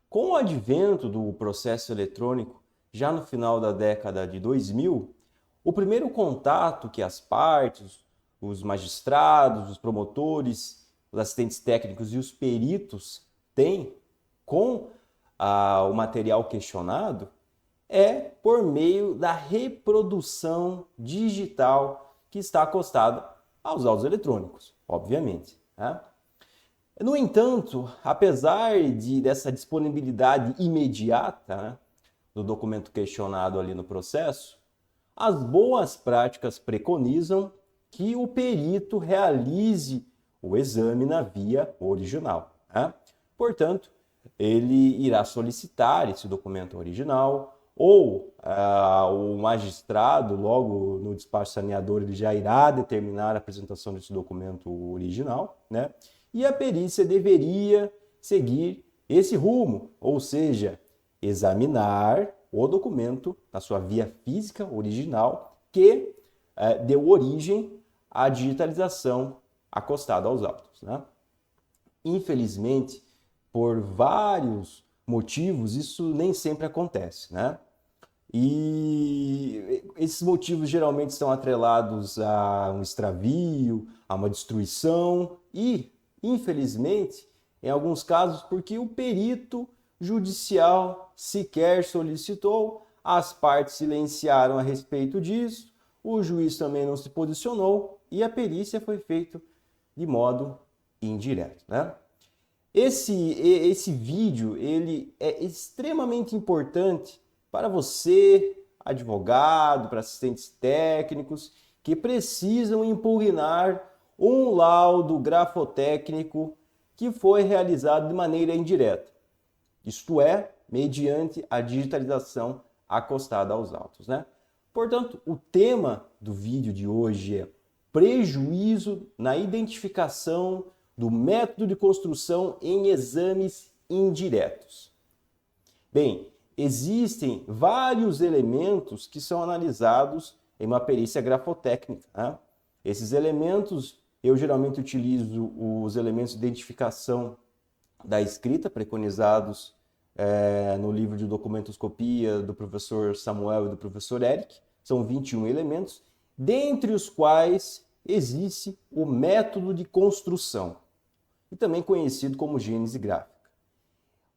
Com o advento do processo eletrônico, já no final da década de 2000, o primeiro contato que as partes, os magistrados, os promotores, os assistentes técnicos e os peritos têm com o material questionado é por meio da reprodução digital que está acostada aos autos eletrônicos, obviamente. Né? No entanto, apesar dessa disponibilidade imediata, né, do documento questionado ali no processo, as boas práticas preconizam que o perito realize o exame na via original. Né? Portanto, ele irá solicitar esse documento original ou o magistrado, logo no despacho saneador, ele já irá determinar a apresentação desse documento original, né? E a perícia deveria seguir esse rumo, ou seja, examinar o documento na sua via física original que deu origem à digitalização acostada aos autos. Né? Infelizmente, por vários motivos, isso nem sempre acontece. Né? E esses motivos geralmente estão atrelados a um extravio, a uma destruição e, infelizmente, em alguns casos, porque o perito judicial sequer solicitou, as partes silenciaram a respeito disso, o juiz também não se posicionou e a perícia foi feita de modo indireto. Né? Esse vídeo ele é extremamente importante para você, advogado, para assistentes técnicos, que precisam impugnar um laudo grafotécnico que foi realizado de maneira indireta. Isto é, mediante a digitalização acostada aos autos. Né? Portanto, o tema do vídeo de hoje é prejuízo na identificação do método de construção em exames indiretos. Bem, existem vários elementos que são analisados em uma perícia grafotécnica. Né? Esses elementos, eu geralmente utilizo os elementos de identificação da escrita preconizados no livro de documentoscopia do professor Samuel e do professor Eric. São 21 elementos, dentre os quais existe o método de construção, e também conhecido como gênese gráfica.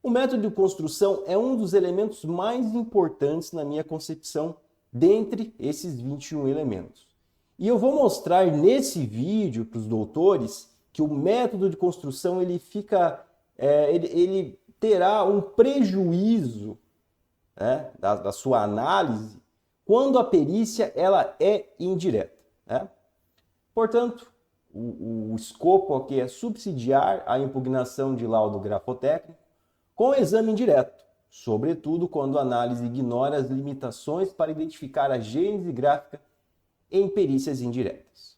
O método de construção é um dos elementos mais importantes na minha concepção dentre esses 21 elementos. E eu vou mostrar nesse vídeo para os doutores que o método de construção ele terá um prejuízo, né, da sua análise quando a perícia ela é indireta. Né? Portanto, o escopo aqui é subsidiar a impugnação de laudo grafotécnico com exame indireto, sobretudo quando a análise ignora as limitações para identificar a gênese gráfica em perícias indiretas.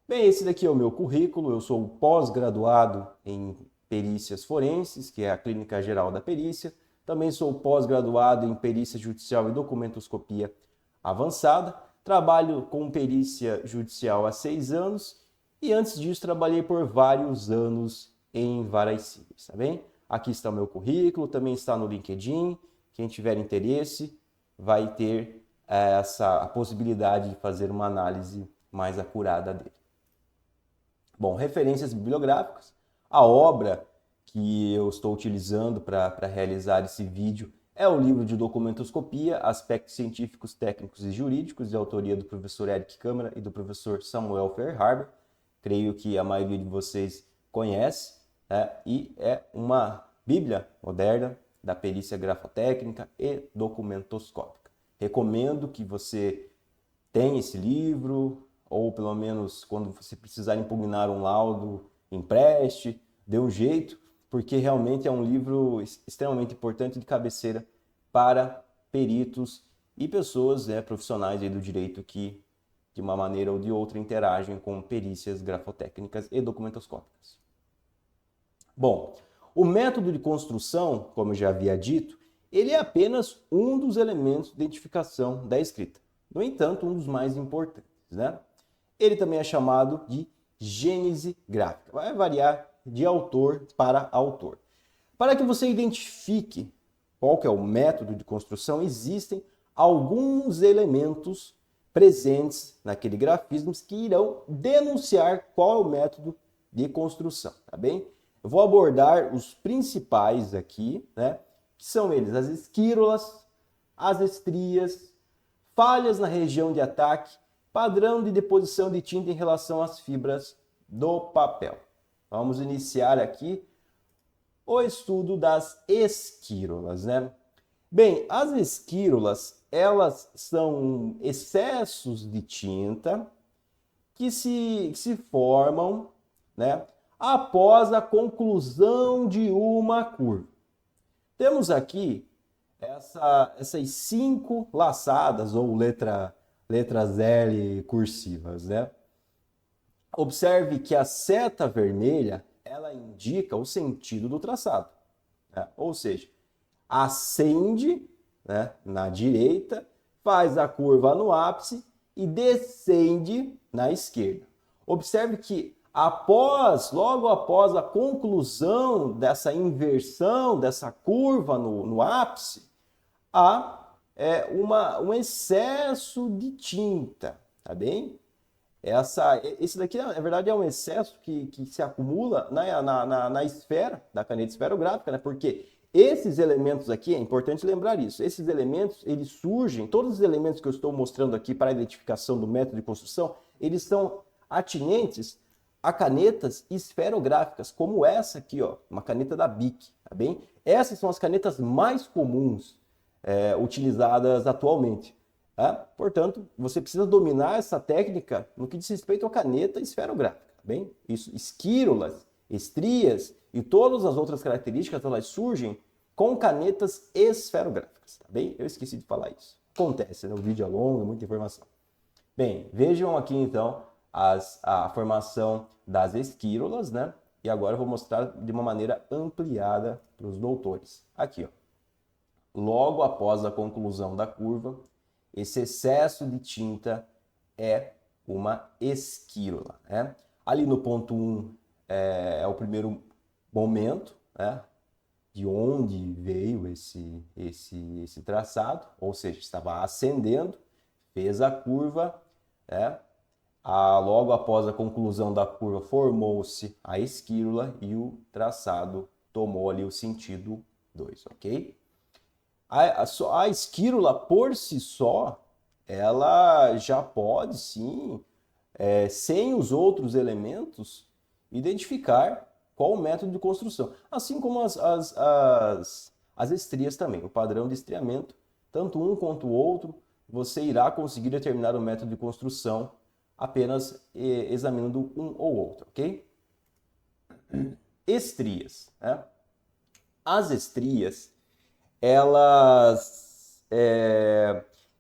Bem, esse daqui é o meu currículo, eu sou pós-graduado em perícias forenses, que é a clínica geral da perícia, também sou pós-graduado em perícia judicial e documentoscopia avançada, trabalho com perícia judicial há 6 anos e antes disso trabalhei por vários anos em varas cíveis, tá bem? Aqui está o meu currículo, também está no LinkedIn, quem tiver interesse vai ter a possibilidade de fazer uma análise mais acurada dele. Bom, referências bibliográficas, a obra que eu estou utilizando para realizar esse vídeo é o livro de documentoscopia, Aspectos Científicos, Técnicos e Jurídicos, de autoria do professor Eric Câmara e do professor Samuel Fairharbor. Creio que a maioria de vocês conhece, e é uma bíblia moderna da perícia grafotécnica e documentoscópica. Recomendo que você tenha esse livro, ou pelo menos quando você precisar impugnar um laudo, empreste, dê um jeito, porque realmente é um livro extremamente importante de cabeceira para peritos e pessoas profissionais do direito que, de uma maneira ou de outra, interagem com perícias grafotécnicas e documentoscópicas. Bom, o método de construção, como eu já havia dito, ele é apenas um dos elementos de identificação da escrita. No entanto, um dos mais importantes. Né? Ele também é chamado de gênese gráfica. Vai variar de autor para autor. Para que você identifique qual que é o método de construção, existem alguns elementos presentes naquele grafismo que irão denunciar qual é o método de construção, tá bem? Eu vou abordar os principais aqui, né? Que são eles: as esquírolas, as estrias, falhas na região de ataque, padrão de deposição de tinta em relação às fibras do papel. Vamos iniciar aqui o estudo das esquírolas, né? Bem, as esquírolas, elas são excessos de tinta que se formam, né, após a conclusão de uma curva. Temos aqui essas 5 laçadas ou letras L cursivas, né? Observe que a seta vermelha, ela indica o sentido do traçado, né? Ou seja, ascende, né, na direita, faz a curva no ápice e descende na esquerda. Observe que logo após a conclusão dessa inversão, dessa curva no ápice, há um excesso de tinta, tá bem? Esse daqui, na verdade, é um excesso que se acumula na esfera, da caneta esferográfica, né? Porque esses elementos aqui, é importante lembrar isso, esses elementos, eles surgem, todos os elementos que eu estou mostrando aqui para a identificação do método de construção, eles são atinentes a canetas esferográficas, como essa aqui, ó, uma caneta da Bic, tá bem? Essas são as canetas mais comuns utilizadas atualmente. Tá? Portanto, você precisa dominar essa técnica no que diz respeito à caneta esferográfica, tá bem? Isso, esquírolas, estrias e todas as outras características, elas surgem com canetas esferográficas, tá bem? Eu esqueci de falar isso. Acontece, né? O vídeo é longo, muita informação. Bem, vejam aqui então a formação das esquírolas, né? E agora eu vou mostrar de uma maneira ampliada para os doutores. Aqui, ó. Logo após a conclusão da curva, esse excesso de tinta é uma esquírola, né? Ali no ponto 1 é o primeiro momento, né, de onde veio esse traçado, ou seja, estava ascendendo, fez a curva, né? Logo após a conclusão da curva formou-se a esquírola e o traçado tomou ali o sentido 2, ok? A esquírola por si só, ela já pode sim, sem os outros elementos, identificar qual o método de construção. Assim como as estrias também, o padrão de estriamento, tanto um quanto o outro, você irá conseguir determinar o método de construção apenas examinando um ou outro, ok? Estrias, né? As estrias, é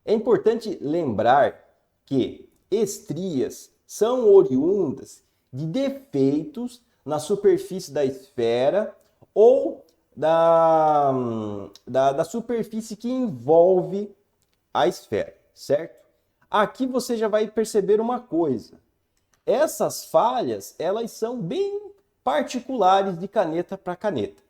importante lembrar que estrias são oriundas de defeitos na superfície da esfera ou da superfície que envolve a esfera, certo? Aqui você já vai perceber uma coisa. Essas falhas, elas são bem particulares de caneta para caneta.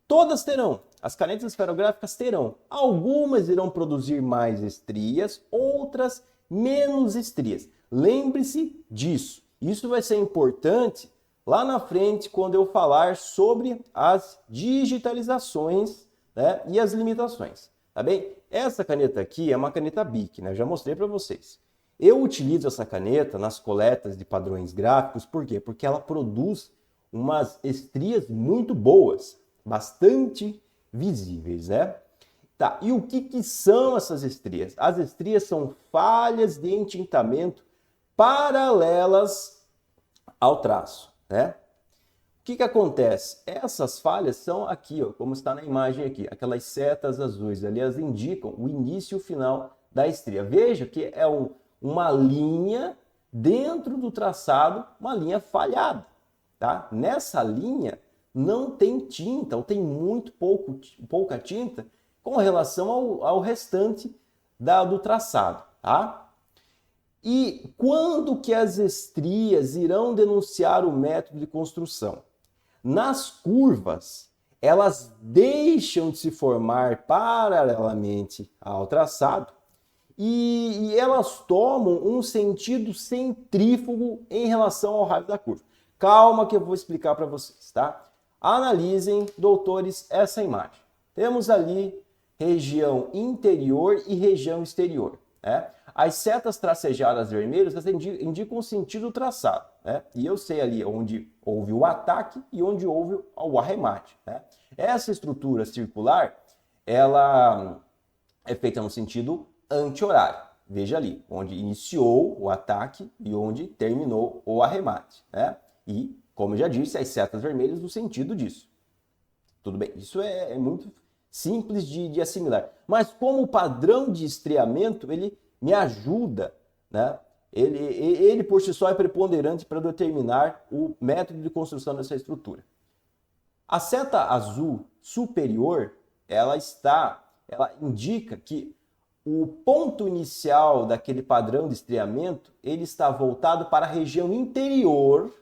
Todas terão, as canetas esferográficas terão. Algumas irão produzir mais estrias, outras menos estrias. Lembre-se disso. Isso vai ser importante lá na frente quando eu falar sobre as digitalizações, né, e as limitações. Tá bem? Essa caneta aqui é uma caneta Bic, né? Eu já mostrei para vocês. Eu utilizo essa caneta nas coletas de padrões gráficos, por quê? Porque ela produz umas estrias muito boas, bastante visíveis, né? Tá, e o que são essas estrias? As estrias são falhas de entintamento paralelas ao traço, né? O que acontece? Essas falhas são aqui, ó, como está na imagem aqui, aquelas setas azuis ali, elas indicam o início e o final da estria. Veja que é uma linha dentro do traçado, uma linha falhada, tá? Nessa linha não tem tinta, ou tem muito pouca tinta com relação ao restante do traçado, tá? E quando que as estrias irão denunciar o método de construção? Nas curvas, elas deixam de se formar paralelamente ao traçado e elas tomam um sentido centrífugo em relação ao raio da curva. Calma que eu vou explicar para vocês, tá? Analisem, doutores, essa imagem. Temos ali região interior e região exterior, né? As setas tracejadas vermelhas indicam o sentido do traçado, né? E eu sei ali onde houve o ataque e onde houve o arremate, né? Essa estrutura circular, ela é feita no sentido anti-horário. Veja ali, onde iniciou o ataque e onde terminou o arremate, né? E, como eu já disse, as setas vermelhas no sentido disso. Tudo bem, isso é muito simples de assimilar. Mas como o padrão de estriamento, ele me ajuda, né? Ele por si só é preponderante para determinar o método de construção dessa estrutura. A seta azul superior, ela indica que o ponto inicial daquele padrão de estriamento, ele está voltado para a região interior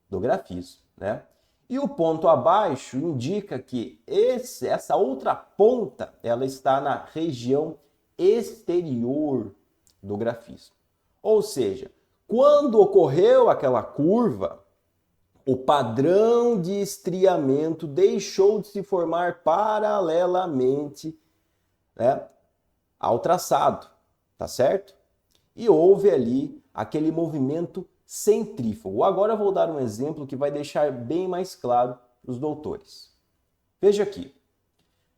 do grafismo, né? E o ponto abaixo indica que essa outra ponta, ela está na região exterior do grafismo. Ou seja, quando ocorreu aquela curva, o padrão de estriamento deixou de se formar paralelamente, né, ao traçado, tá certo? E houve ali aquele movimento centrífugo. Agora eu vou dar um exemplo que vai deixar bem mais claro para os doutores. Veja aqui.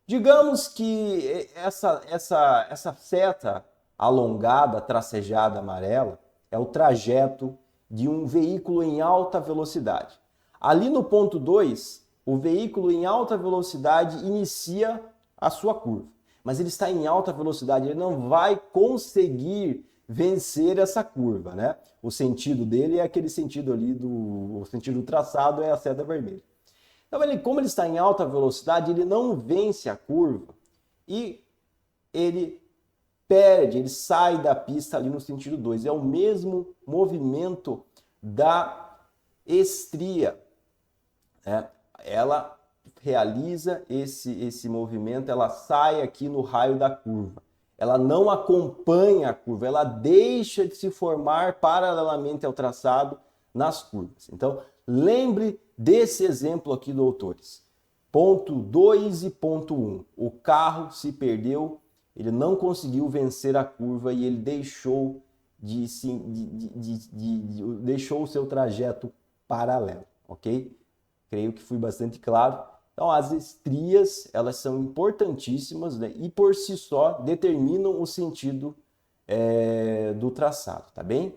Digamos que essa seta alongada, tracejada amarela, é o trajeto de um veículo em alta velocidade. Ali no ponto 2, o veículo em alta velocidade inicia a sua curva. Mas ele está em alta velocidade, ele não vai conseguir vencer essa curva, né? O sentido dele é aquele sentido ali o sentido do traçado é a seta vermelha. Então, como ele está em alta velocidade, ele não vence a curva e ele perde, ele sai da pista ali no sentido 2. É o mesmo movimento da estria, né? Ela realiza esse movimento, ela sai aqui no raio da curva. Ela não acompanha a curva, ela deixa de se formar paralelamente ao traçado nas curvas. Então, lembre desse exemplo aqui, doutores. Ponto 2 e ponto 1. O carro se perdeu, ele não conseguiu vencer a curva e ele deixou deixou o seu trajeto paralelo, ok? Creio que fui bastante claro. Então, as estrias, elas são importantíssimas, né? E por si só determinam o sentido do traçado, tá bem?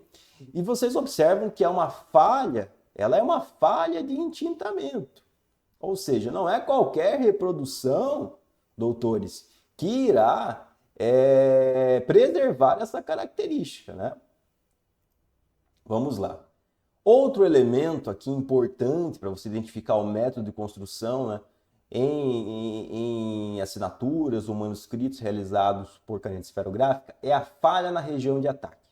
E vocês observam que é uma falha, ela é uma falha de entintamento. Ou seja, não é qualquer reprodução, doutores, que irá preservar essa característica, né? Vamos lá. Outro elemento aqui importante para você identificar o método de construção, né, em assinaturas ou manuscritos realizados por caneta esferográfica é a falha na região de ataque.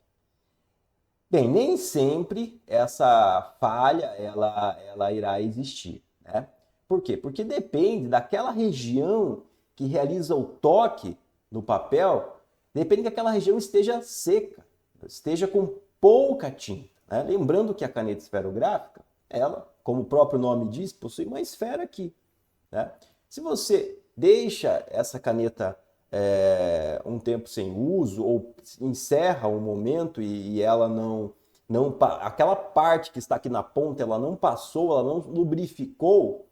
Bem, nem sempre essa falha ela irá existir, né? Por quê? Porque depende daquela região que realiza o toque no papel, depende que aquela região esteja seca, esteja com pouca tinta. Né? Lembrando que a caneta esferográfica, ela, como o próprio nome diz, possui uma esfera aqui. Né? Se você deixa essa caneta um tempo sem uso ou encerra um momento e ela aquela parte que está aqui na ponta, ela não passou, ela não lubrificou,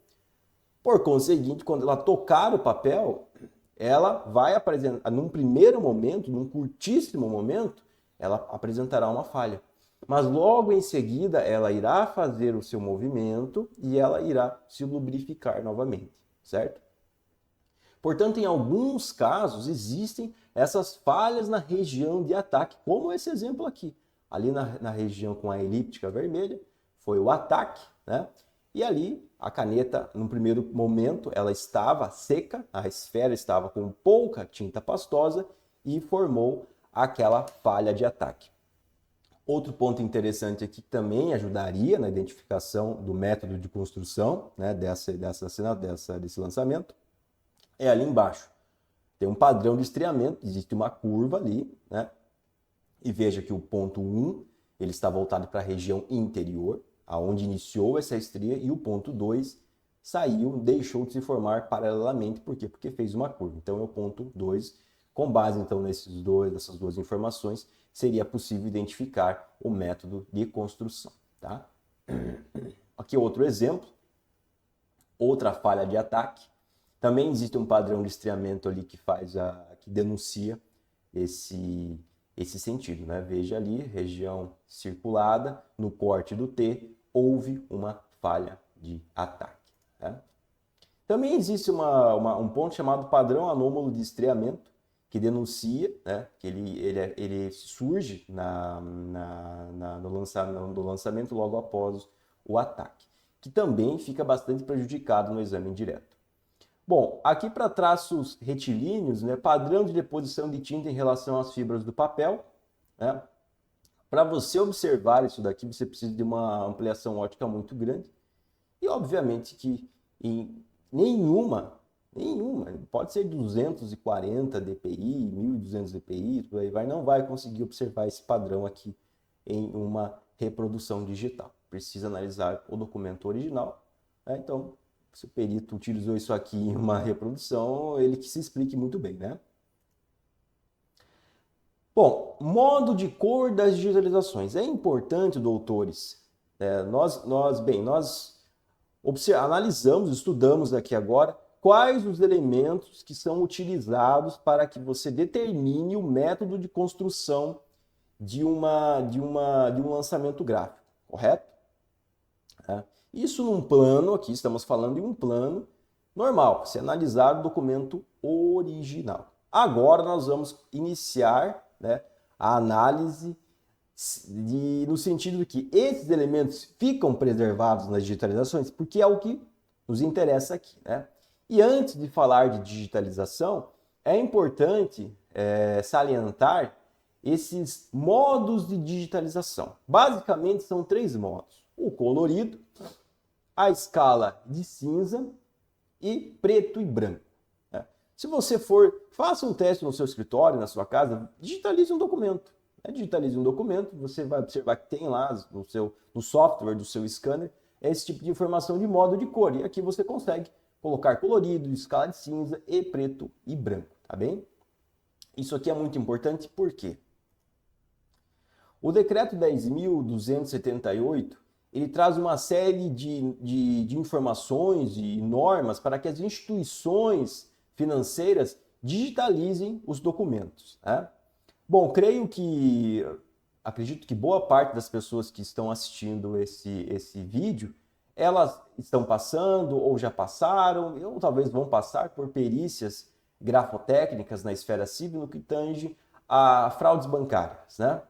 por conseguinte, quando ela tocar o papel, ela vai apresentar, num primeiro momento, num curtíssimo momento, ela apresentará uma falha. Mas logo em seguida ela irá fazer o seu movimento e ela irá se lubrificar novamente, certo? Portanto, em alguns casos existem essas falhas na região de ataque, como esse exemplo aqui. Ali na região com a elíptica vermelha foi o ataque, né? E ali a caneta, no primeiro momento, ela estava seca, a esfera estava com pouca tinta pastosa e formou aquela falha de ataque. Outro ponto interessante aqui que também ajudaria na identificação do método de construção, né, desse lançamento, é ali embaixo. Tem um padrão de estriamento, existe uma curva ali, né? E veja que o ponto 1 ele está voltado para a região interior, aonde iniciou essa estria, e o ponto 2 saiu, deixou de se formar paralelamente. Por quê? Porque fez uma curva. Então é o ponto 2. Com base então nessas duas informações, seria possível identificar o método de construção. Tá? Aqui outro exemplo, outra falha de ataque. Também existe um padrão de estriamento ali que denuncia esse sentido, né? Veja ali, região circulada, no corte do T, houve uma falha de ataque. Né? Também existe um ponto chamado padrão anômalo de estriamento, que denuncia, né, que ele surge no lançamento logo após o ataque, que também fica bastante prejudicado no exame indireto. Bom, aqui para traços retilíneos, né, padrão de deposição de tinta em relação às fibras do papel. Né? Para você observar isso daqui, você precisa de uma ampliação óptica muito grande. E, obviamente, que em nenhuma, pode ser 240 dpi, 1200 dpi, por aí vai, não vai conseguir observar esse padrão aqui em uma reprodução digital. Precisa analisar o documento original. Né? Então, se o perito utilizou isso aqui em uma reprodução, ele que se explique muito bem, né? Bom, modo de cor das digitalizações. É importante, doutores, nós analisamos, estudamos aqui agora quais os elementos que são utilizados para que você determine o método de construção de um lançamento gráfico, correto? Isso num plano, aqui estamos falando de um plano normal, se analisar o documento original. Agora nós vamos iniciar, né, a análise no sentido de que esses elementos ficam preservados nas digitalizações, porque é o que nos interessa aqui. Né? E antes de falar de digitalização, é importante salientar esses modos de digitalização. Basicamente são 3 modos: o colorido, a escala de cinza e preto e branco. Né? Se você faça um teste no seu escritório, na sua casa, digitalize um documento. Digitalize um documento, você vai observar que tem lá no software do seu scanner esse tipo de informação de modo de cor. E aqui você consegue colocar colorido, escala de cinza e preto e branco, tá bem? Isso aqui é muito importante porque o decreto 10.278 ele traz uma série de informações e normas para que as instituições financeiras digitalizem os documentos. Né? Bom, acredito que boa parte das pessoas que estão assistindo esse vídeo, elas estão passando ou já passaram, ou talvez vão passar por perícias grafotécnicas na esfera civil no que tange a fraudes bancárias, né?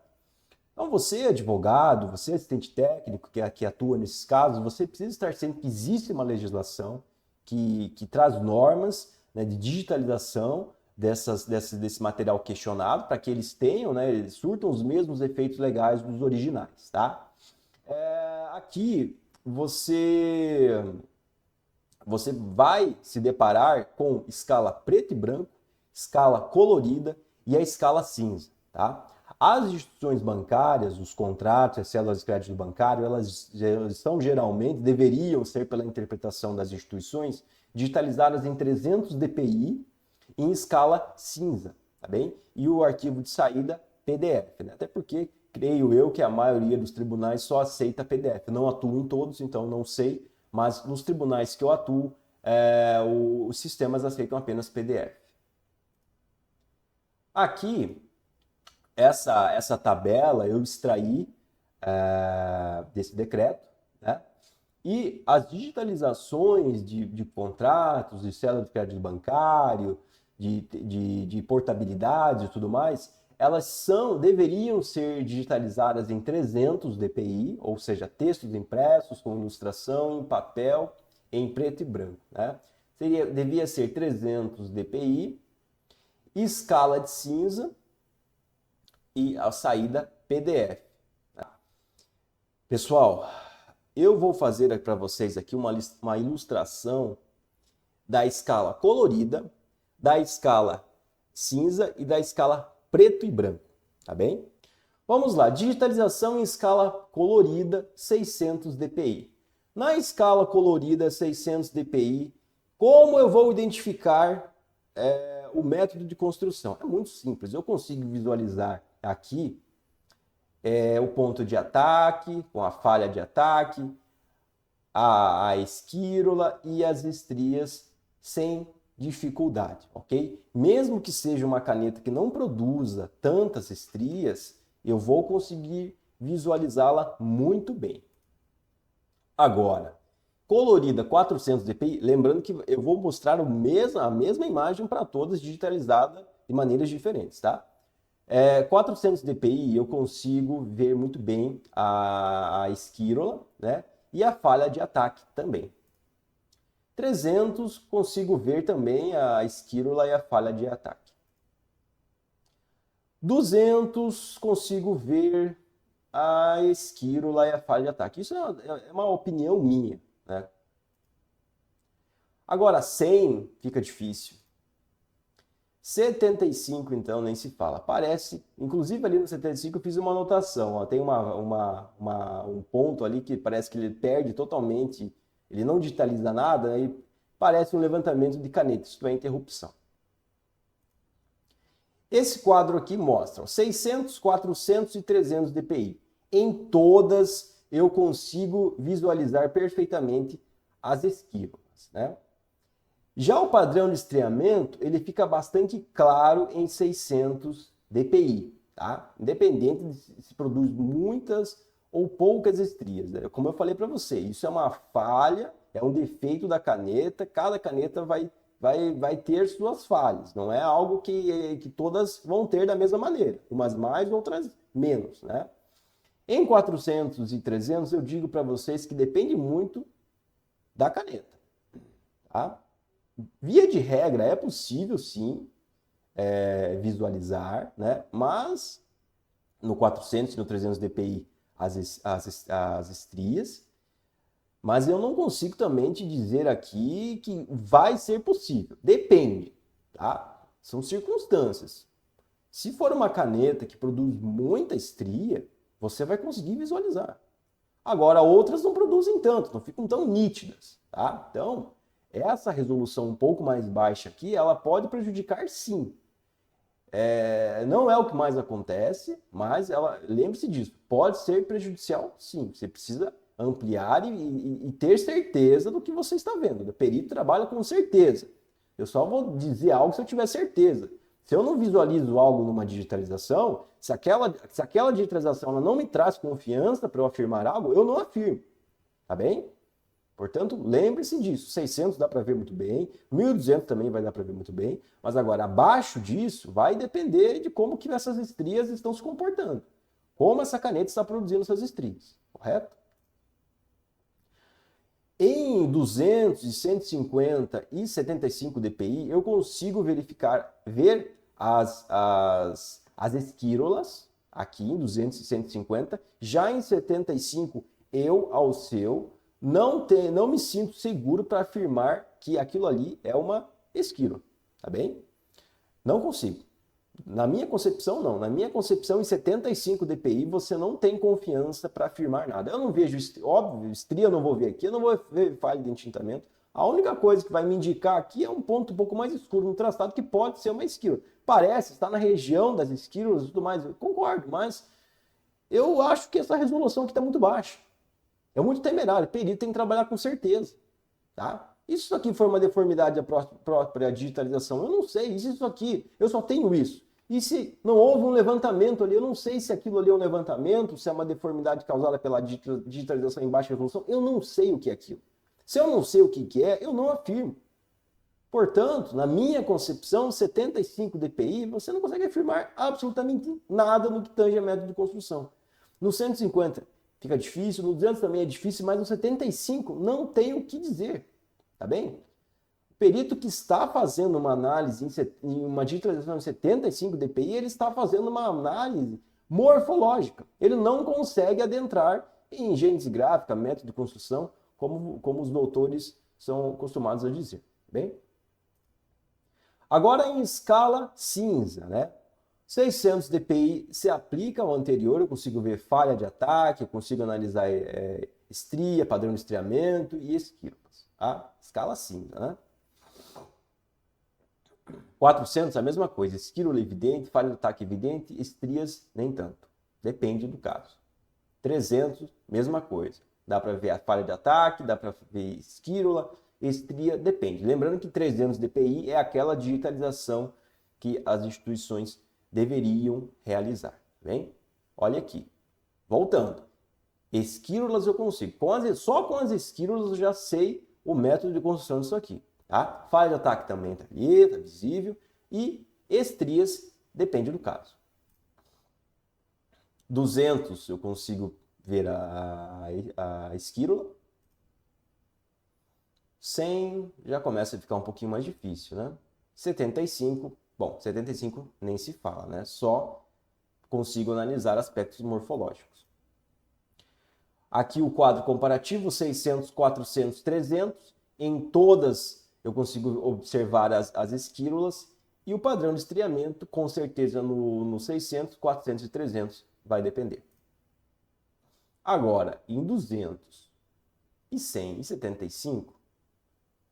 Então você, advogado, você assistente técnico que atua nesses casos, você precisa estar ciente que existe uma legislação que traz normas, né, de digitalização desse material questionado, para que eles tenham, né, eles surtam os mesmos efeitos legais dos originais, tá? Aqui você vai se deparar com escala preto e branco, escala colorida e a escala cinza, tá? As instituições bancárias, os contratos, as cédulas de crédito bancário, elas deveriam ser, pela interpretação das instituições, digitalizadas em 300 dpi em escala cinza, tá bem? E o arquivo de saída PDF, né? Até porque creio eu que a maioria dos tribunais só aceita PDF. Não atuo em todos, então não sei, mas nos tribunais que eu atuo, os sistemas aceitam apenas PDF. Aqui, essa tabela eu extraí desse decreto, né? E as digitalizações de contratos, de cédula de crédito bancário, de portabilidade e tudo mais, elas deveriam ser digitalizadas em 300 dpi, ou seja, textos impressos com ilustração em papel, em preto e branco. Né? Devia ser 300 dpi, escala de cinza e a saída PDF. Pessoal, eu vou fazer para vocês aqui uma ilustração da escala colorida, da escala cinza e da escala preto e branco, tá bem? Vamos lá, digitalização em escala colorida 600 dpi. Na escala colorida 600 dpi, como eu vou identificar o método de construção? É muito simples, eu consigo visualizar aqui o ponto de ataque, com a falha de ataque, a esquírola e as estrias sem dificuldade, ok? Mesmo que seja uma caneta que não produza tantas estrias, eu vou conseguir visualizá-la muito bem. Agora, colorida 400 dpi, lembrando que eu vou mostrar a mesma imagem para todas digitalizada de maneiras diferentes, tá? 400 dpi eu consigo ver muito bem a esquírola, né? E a falha de ataque também. 300 consigo ver também a esquírola e a falha de ataque. 200 consigo ver a esquírola e a falha de ataque. Isso é uma opinião minha, né? Agora 100 fica difícil. 75, então, nem se fala. Parece, inclusive ali no 75 eu fiz uma anotação. Ó, tem um ponto ali que parece que ele perde totalmente, ele não digitaliza nada, né, e parece um levantamento de caneta, isto é interrupção. Esse quadro aqui mostra 600, 400 e 300 dpi. Em todas eu consigo visualizar perfeitamente as esquírolas, né? Já o padrão de estreamento, ele fica bastante claro em 600 dpi, tá? Independente de se produz muitas ou poucas estrias, né? Como eu falei para você, isso é uma falha, é um defeito da caneta, cada caneta vai ter suas falhas, não é algo que todas vão ter da mesma maneira, umas mais, outras menos, né? Em 400 e 300 eu digo para vocês que depende muito da caneta, tá? Via de regra, é possível sim visualizar, né? Mas no 400 e no 300 dpi as estrias, mas eu não consigo também te dizer aqui que vai ser possível. Depende, tá? São circunstâncias. Se for uma caneta que produz muita estria, você vai conseguir visualizar. Agora, outras não produzem tanto, não ficam tão nítidas, tá? Então, essa resolução um pouco mais baixa aqui, ela pode prejudicar sim. Não é o que mais acontece, mas lembre-se disso, pode ser prejudicial sim. Você precisa ampliar e ter certeza do que você está vendo. O perito trabalha com certeza. Eu só vou dizer algo se eu tiver certeza. Se eu não visualizo algo numa digitalização, se aquela digitalização ela não me traz confiança para eu afirmar algo, eu não afirmo. Tá bem? Portanto, lembre-se disso, 600 dá para ver muito bem, 1200 também vai dar para ver muito bem, mas agora abaixo disso vai depender de como que essas estrias estão se comportando, como essa caneta está produzindo essas estrias, correto? Em 200, 150 e 75 dpi eu consigo ver as esquírolas aqui em 200 e 150, já em 75 ao seu não me sinto seguro para afirmar que aquilo ali é uma esquírola, tá bem? Não consigo. Na minha concepção, não. Na minha concepção, em 75 dpi, você não tem confiança para afirmar nada. Eu não vejo, óbvio, estria eu não vou ver aqui, eu não vou ver falha de entintamento. A única coisa que vai me indicar aqui é um ponto um pouco mais escuro no traçado, que pode ser uma esquírola. Parece, está na região das esquírolas e tudo mais. Eu concordo, mas eu acho que essa resolução aqui está muito baixa. É muito temerário. O perito tem que trabalhar com certeza, tá? E se isso aqui for uma deformidade da própria digitalização? Eu não sei. E se isso aqui, eu só tenho isso. E se não houve um levantamento ali, eu não sei se aquilo ali é um levantamento, se é uma deformidade causada pela digitalização em baixa resolução, eu não sei o que é aquilo. Se eu não sei o que é, eu não afirmo. Portanto, na minha concepção, 75 dpi, você não consegue afirmar absolutamente nada no que tange a método de construção. No 150, fica difícil, no 200 também é difícil, mas no 75 não tem o que dizer, tá bem? O perito que está fazendo uma análise em uma digitalização em 75 dpi, ele está fazendo uma análise morfológica. Ele não consegue adentrar em gênese gráfica, método de construção, como os doutores são acostumados a dizer. Bem? Agora em escala cinza, né? 600 dpi se aplica ao anterior, eu consigo ver falha de ataque, eu consigo analisar estria, padrão de estriamento e esquilas. Tá? Escala cinza, né? 400, a mesma coisa, esquílula evidente, falha de ataque evidente, estrias nem tanto. Depende do caso. 300, mesma coisa. Dá para ver a falha de ataque, dá para ver esquílula, estria, depende. Lembrando que 300 dpi é aquela digitalização que as instituições deveriam realizar. Bem? Olha aqui. Voltando. Esquílulas eu consigo. Só com as esquílulas eu já sei o método de construção disso aqui. Tá? Falha de ataque também está ali, está visível. E estrias depende do caso. 200 eu consigo ver a esquílula. 100 já começa a ficar um pouquinho mais difícil, né? 75, bom, 75 nem se fala, né? Só consigo analisar aspectos morfológicos. Aqui o quadro comparativo, 600, 400, 300. Em todas eu consigo observar as esquílulas. E o padrão de estriamento, com certeza no 600, 400 e 300 vai depender. Agora, em 200 e 100 e 75,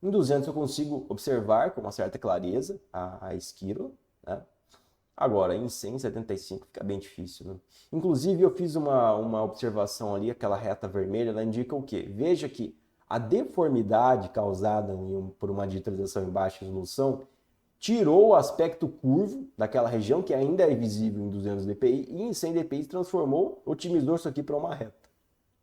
em 200 eu consigo observar com uma certa clareza a esquílula, né? Agora, em 100 e 75 fica bem difícil, né? Inclusive, eu fiz uma observação ali, aquela reta vermelha, ela indica o quê? Veja que a deformidade causada por uma digitalização em baixa resolução tirou o aspecto curvo daquela região, que ainda é visível em 200 dpi, e em 100 dpi transformou, otimizou isso aqui para uma reta,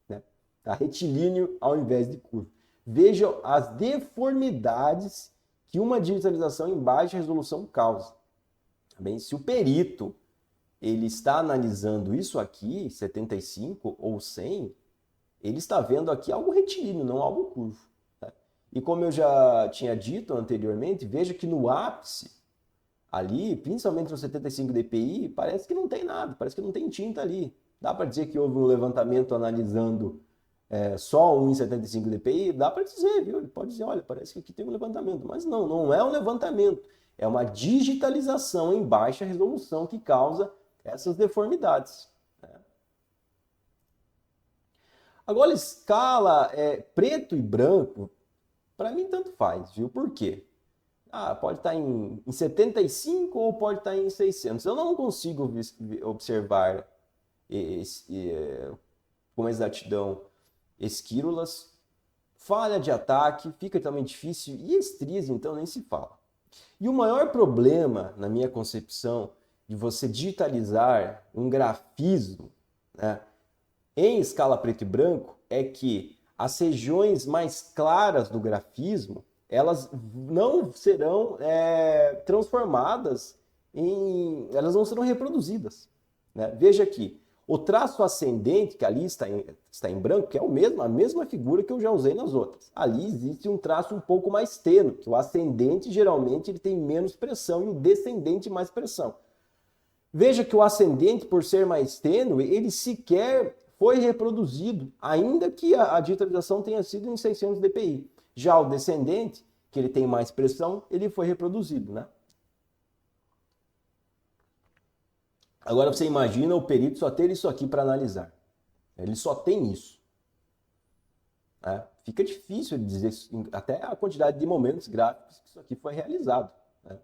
né? Tá retilíneo ao invés de curvo. Veja as deformidades que uma digitalização em baixa resolução causa. Bem, se o perito ele está analisando isso aqui, 75 ou 100, ele está vendo aqui algo retilíneo, não algo curvo. Tá? E como eu já tinha dito anteriormente, veja que no ápice, ali, principalmente no 75 dpi, parece que não tem nada, parece que não tem tinta ali. Dá para dizer que houve um levantamento analisando só 1,75 dpi? Dá para dizer, viu? Ele pode dizer, olha, parece que aqui tem um levantamento. Mas não é um levantamento. É uma digitalização em baixa resolução que causa essas deformidades. Né? Agora, escala preto e branco, para mim tanto faz, viu? Por quê? Pode estar em 75 ou pode estar em 600. Eu não consigo observar com exatidão esquílulas, falha de ataque, fica também difícil, e estrias, então, nem se fala. E o maior problema, na minha concepção, de você digitalizar um grafismo, né, em escala preto e branco, é que as regiões mais claras do grafismo, elas não serão transformadas elas não serão reproduzidas. Né? Veja aqui, o traço ascendente, que ali está em branco, que é a mesma figura que eu já usei nas outras. Ali existe um traço um pouco mais tênue, que o ascendente geralmente ele tem menos pressão e o descendente mais pressão. Veja que o ascendente, por ser mais tênue, ele sequer foi reproduzido, ainda que a digitalização tenha sido em 600 dpi. Já o descendente, que ele tem mais pressão, ele foi reproduzido, né? Agora você imagina o perito só ter isso aqui para analisar. Ele só tem isso. Né? Fica difícil de dizer até a quantidade de momentos gráficos que isso aqui foi realizado. Né?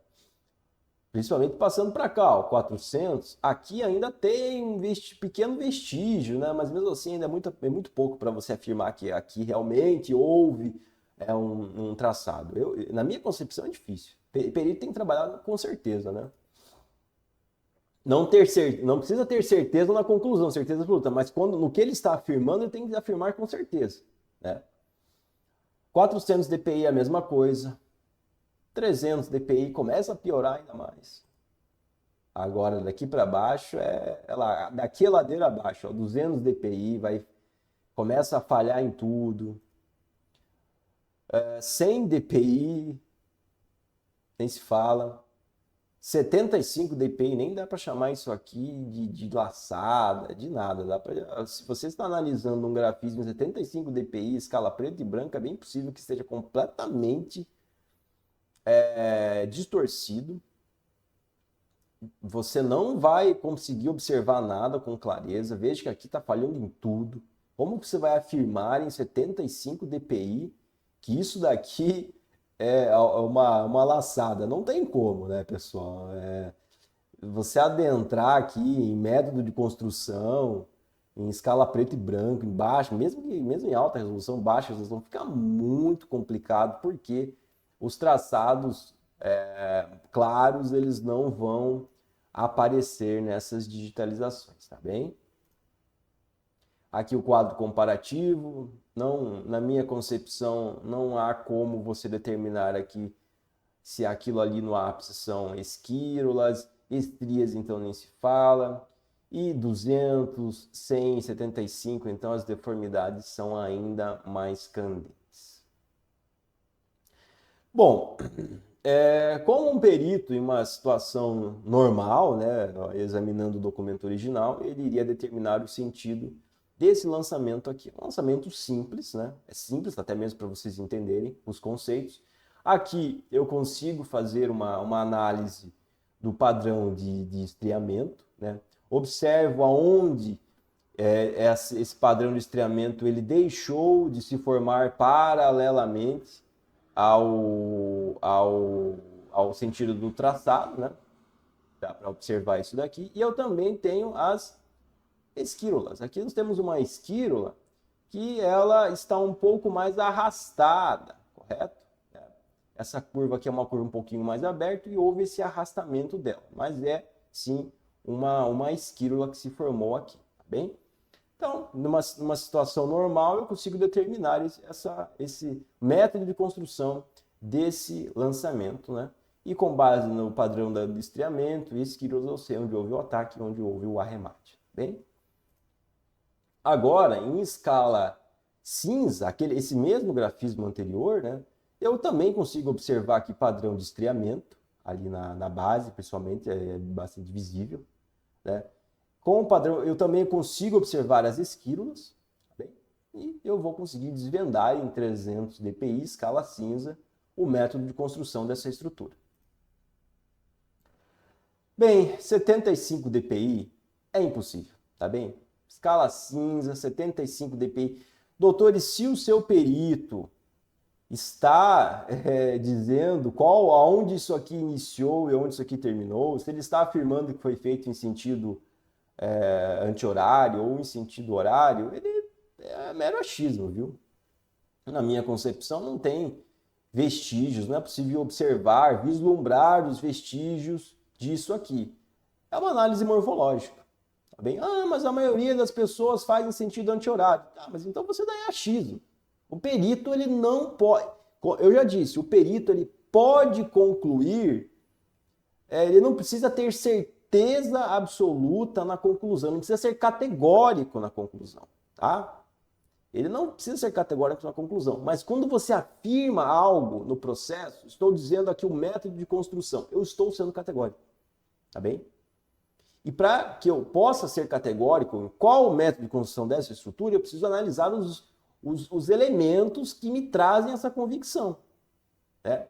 Principalmente passando para cá, ó, 400. Aqui ainda tem um pequeno vestígio, né? Mas mesmo assim ainda é muito pouco para você afirmar que aqui realmente houve um traçado. Na minha concepção é difícil. Perito tem que trabalhar com certeza, né? Não precisa ter certeza na conclusão, certeza absoluta, mas no que ele está afirmando, ele tem que afirmar com certeza. Né? 400 dpi é a mesma coisa. 300 dpi começa a piorar ainda mais. Agora, daqui para baixo, daqui a ladeira abaixo, ó, 200 dpi, começa a falhar em tudo. 100 dpi, nem se fala. 75 dpi, nem dá para chamar isso aqui de laçada, de nada. Se você está analisando um grafismo 75 dpi, escala preta e branca, é bem possível que esteja completamente distorcido. Você não vai conseguir observar nada com clareza. Veja que aqui está falhando em tudo. Como você vai afirmar em 75 dpi que isso daqui é uma laçada? Não tem como, né, pessoal? Você adentrar aqui em método de construção, em escala preto e branco, em baixo, mesmo em alta resolução, baixa resolução, fica muito complicado, porque os traçados claros, eles não vão aparecer nessas digitalizações, tá bem? Aqui o quadro comparativo, na minha concepção, não há como você determinar aqui se aquilo ali no ápice são esquírolas, estrias então nem se fala, e 200, 100, 75, então as deformidades são ainda mais candentes. Bom, como um perito em uma situação normal, né, examinando o documento original, ele iria determinar o sentido desse lançamento aqui. Um lançamento simples, né? É simples, até mesmo para vocês entenderem os conceitos. Aqui eu consigo fazer uma análise do padrão de estriamento, né? Observo aonde esse padrão de estriamento ele deixou de se formar paralelamente ao sentido do traçado, né? Dá para observar isso daqui. E eu também tenho as esquírolas. Aqui nós temos uma esquírola que ela está um pouco mais arrastada, correto? Essa curva aqui é uma curva um pouquinho mais aberta e houve esse arrastamento dela, mas é sim uma esquírola que se formou aqui, tá bem? Então, numa situação normal, eu consigo determinar esse método de construção desse lançamento, né? E com base no padrão do estriamento e esquírolas, eu sei onde houve o ataque e onde houve o arremate, tá bem? Agora, em escala cinza, esse mesmo grafismo anterior, né? Eu também consigo observar aqui padrão de estriamento, ali na base, principalmente, é bastante visível, né? Com o padrão, eu também consigo observar as esquírolas, tá bem? E eu vou conseguir desvendar em 300 dpi, escala cinza, o método de construção dessa estrutura. Bem, 75 dpi é impossível, tá bem? Escala cinza, 75 dpi. Doutores, se o seu perito está dizendo aonde isso aqui iniciou e onde isso aqui terminou, se ele está afirmando que foi feito em sentido anti-horário ou em sentido horário, ele é mero achismo, viu? Na minha concepção, não tem vestígios, não é possível observar, vislumbrar os vestígios disso aqui. É uma análise morfológica, tá bem? Mas a maioria das pessoas faz em sentido anti-horário. Mas então você dá achismo. O perito, ele não pode... Eu já disse, o perito, ele pode concluir, ele não precisa ter certeza absoluta na conclusão, não precisa ser categórico na conclusão, tá? Ele não precisa ser categórico na conclusão, mas quando você afirma algo no processo, estou dizendo aqui o método de construção, eu estou sendo categórico, tá bem? E para que eu possa ser categórico em qual o método de construção dessa estrutura, eu preciso analisar os elementos que me trazem essa convicção, né?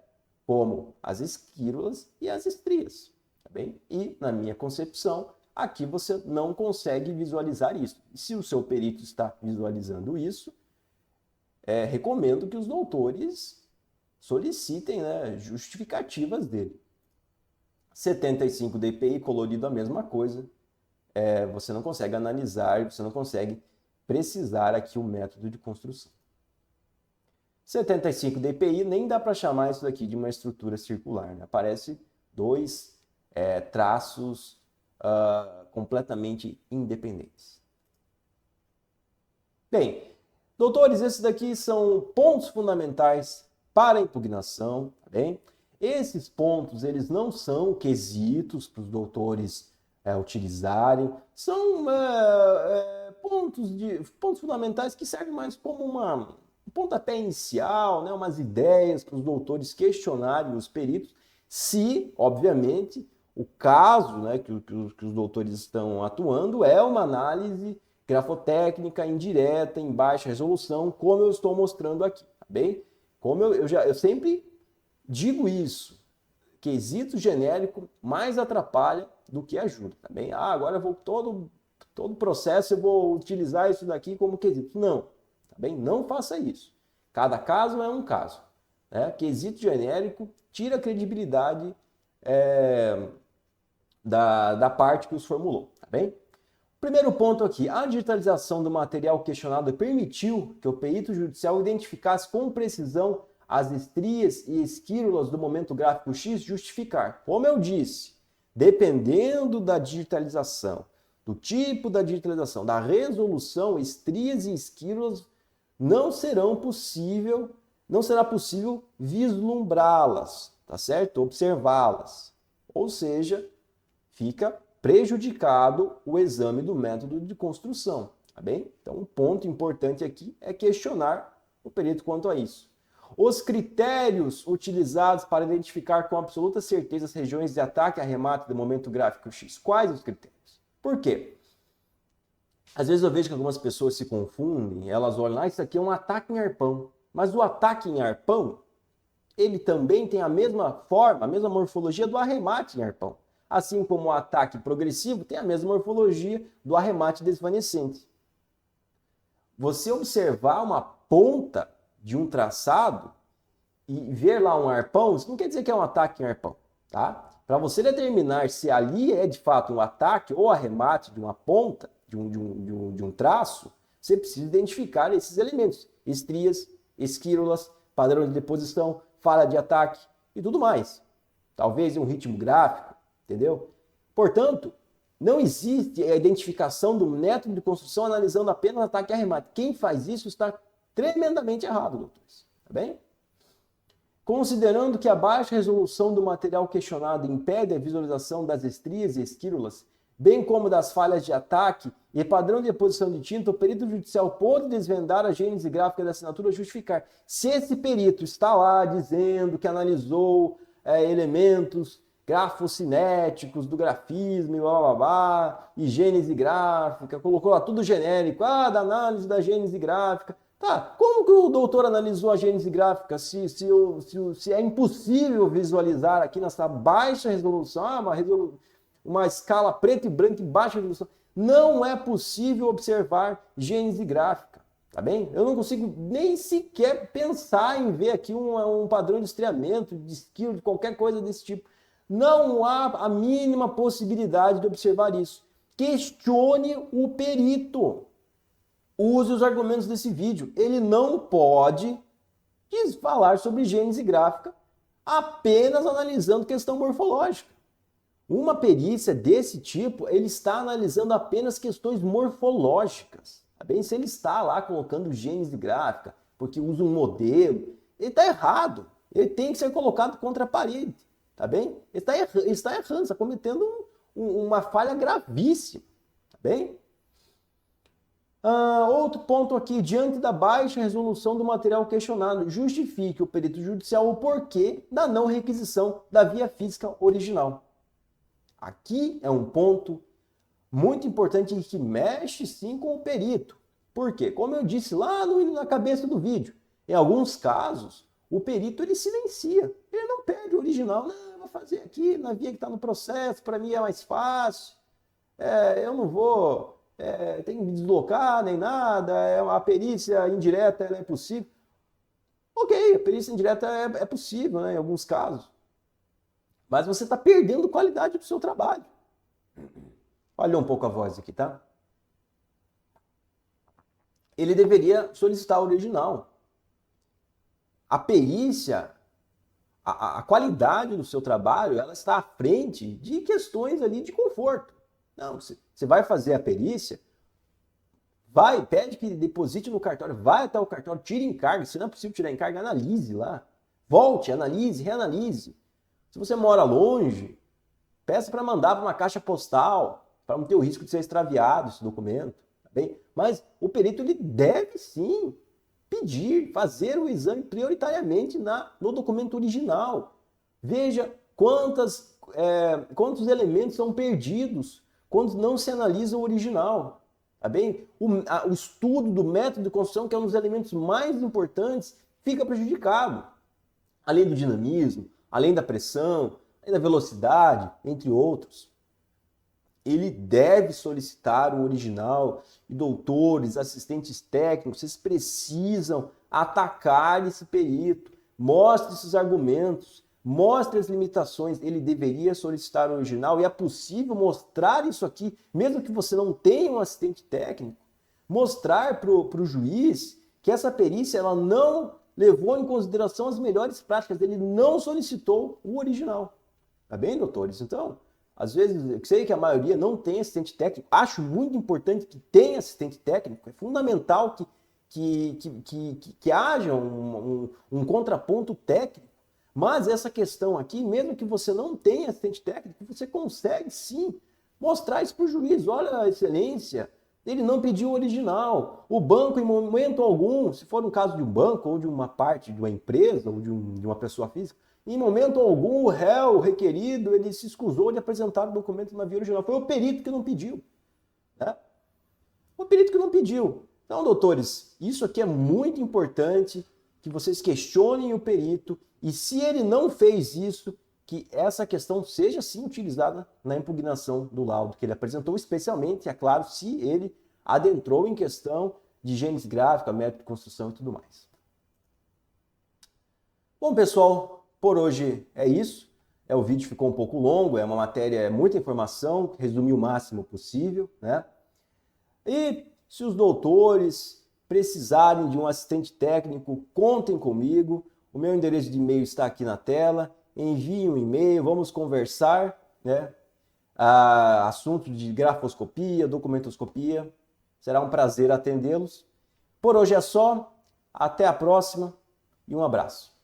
Como as esquírolas e as estrias, tá bem? E, na minha concepção, aqui você não consegue visualizar isso. E se o seu perito está visualizando isso, recomendo que os doutores solicitem, né, justificativas dele. 75 dpi colorido a mesma coisa, você não consegue analisar, você não consegue precisar aqui o método de construção. 75 dpi nem dá para chamar isso daqui de uma estrutura circular, né? Aparece dois traços completamente independentes. Bem, doutores, esses daqui são pontos fundamentais para a impugnação, tá bem? Esses pontos, eles não são quesitos para os doutores utilizarem, são pontos fundamentais que servem mais como um pontapé inicial, né, umas ideias para os doutores questionarem os peritos, se, obviamente, O caso, né, que os doutores estão atuando é uma análise grafotécnica indireta em baixa resolução, como eu estou mostrando aqui, tá bem? Como eu sempre digo isso, quesito genérico mais atrapalha do que ajuda, tá bem? Agora eu vou todo processo eu vou utilizar isso daqui como quesito. Não, tá bem? Não faça isso. Cada caso é um caso, né? Quesito genérico tira a credibilidade da parte que os formulou, tá bem? Primeiro ponto aqui, a digitalização do material questionado permitiu que o perito judicial identificasse com precisão as estrias e esquírulas do momento gráfico X justificar. Como eu disse, dependendo da digitalização, do tipo da digitalização, da resolução, estrias e esquírulas não será possível vislumbrá-las, tá certo? Observá-las. Ou seja, fica prejudicado o exame do método de construção, tá bem? Então, um ponto importante aqui é questionar o perito quanto a isso. Os critérios utilizados para identificar com absoluta certeza as regiões de ataque e arremate do momento gráfico X. Quais os critérios? Por quê? Às vezes eu vejo que algumas pessoas se confundem, elas olham, isso aqui é um ataque em arpão. Mas o ataque em arpão, ele também tem a mesma forma, a mesma morfologia do arremate em arpão. Assim como o ataque progressivo tem a mesma morfologia do arremate desvanecente. Você observar uma ponta de um traçado e ver lá um arpão, isso não quer dizer que é um ataque em arpão, tá? Para você determinar se ali é de fato um ataque ou arremate de uma ponta, de um traço, você precisa identificar esses elementos, estrias, esquírulas, padrão de deposição, falha de ataque e tudo mais. Talvez um ritmo gráfico, entendeu? Portanto, não existe a identificação do método de construção analisando apenas ataque e arremate. Quem faz isso está tremendamente errado, doutores. Tá bem? Considerando que a baixa resolução do material questionado impede a visualização das estrias e esquírulas, bem como das falhas de ataque e padrão de deposição de tinta, o perito judicial pode desvendar a gênese gráfica da assinatura justificar. Se esse perito está lá dizendo que analisou elementos grafocinéticos do grafismo e blá blá blá, e gênese gráfica, colocou lá tudo genérico, da análise da gênese gráfica. Tá, como que o doutor analisou a gênese gráfica se é impossível visualizar aqui nessa baixa resolução, uma escala preto e branco em baixa resolução? Não é possível observar gênese gráfica, tá bem? Eu não consigo nem sequer pensar em ver aqui um padrão de estriamento, de esquilo, de qualquer coisa desse tipo. Não há a mínima possibilidade de observar isso. Questione o perito. Use os argumentos desse vídeo. Ele não pode falar sobre gênese gráfica apenas analisando questão morfológica. Uma perícia desse tipo, ele está analisando apenas questões morfológicas. Tá bem? Se ele está lá colocando gênese gráfica, porque usa um modelo, ele está errado. Ele tem que ser colocado contra a parede. Tá bem? Ele está errando, está cometendo uma falha gravíssima. Tá bem? Outro ponto aqui, diante da baixa resolução do material questionado, justifique o perito judicial o porquê da não requisição da via física original. Aqui é um ponto muito importante e que mexe sim com o perito. Por quê? Como eu disse lá na cabeça do vídeo, em alguns casos, o perito ele silencia, ele não pede o original, não, eu vou fazer aqui na via que está no processo, para mim é mais fácil, eu não vou... tem que me deslocar, nem nada, a perícia indireta ela é possível. Ok, a perícia indireta é possível, né, em alguns casos. Mas você está perdendo qualidade do seu trabalho. Olha um pouco a voz aqui, tá? Ele deveria solicitar o original. A perícia, a qualidade do seu trabalho, ela está à frente de questões ali de conforto. Não, você vai fazer a perícia, pede que deposite no cartório, vai até o cartório, tire encargo, se não é possível tirar encargo, analise lá. Volte, analise, reanalise. Se você mora longe, peça para mandar para uma caixa postal, para não ter o risco de ser extraviado esse documento. Tá bem? Mas o perito ele deve sim pedir, fazer o exame prioritariamente no documento original. Veja quantas quantos elementos são perdidos quando não se analisa o original. Tá bem? O estudo do método de construção, que é um dos elementos mais importantes, fica prejudicado. Além do dinamismo, além da pressão, além da velocidade, entre outros. Ele deve solicitar o original e doutores, assistentes técnicos, vocês precisam atacar esse perito, mostre esses argumentos, mostre as limitações. Ele deveria solicitar o original e é possível mostrar isso aqui, mesmo que você não tenha um assistente técnico, mostrar para o juiz que essa perícia ela não levou em consideração as melhores práticas, ele não solicitou o original. Tá bem, doutores? Então, às vezes, eu sei que a maioria não tem assistente técnico, acho muito importante que tenha assistente técnico, é fundamental que haja um contraponto técnico, mas essa questão aqui, mesmo que você não tenha assistente técnico, você consegue sim mostrar isso para o juiz. Olha a excelência, ele não pediu o original, o banco em momento algum, se for um caso de um banco ou de uma parte de uma empresa ou de uma pessoa física, em momento algum, o réu, o requerido, ele se escusou de apresentar o documento na via original. Foi o perito que não pediu. Né? O perito que não pediu. Então, doutores, isso aqui é muito importante, que vocês questionem o perito e se ele não fez isso, que essa questão seja sim utilizada na impugnação do laudo que ele apresentou, especialmente, é claro, se ele adentrou em questão de gênese gráfica, método de construção e tudo mais. Bom, pessoal, por hoje é isso. O vídeo ficou um pouco longo, é uma matéria, é muita informação, resumi o máximo possível, né? E se os doutores precisarem de um assistente técnico, contem comigo. O meu endereço de e-mail está aqui na tela. Envie um e-mail, vamos conversar, né? Assunto de grafoscopia, documentoscopia. Será um prazer atendê-los. Por hoje é só. Até a próxima e um abraço.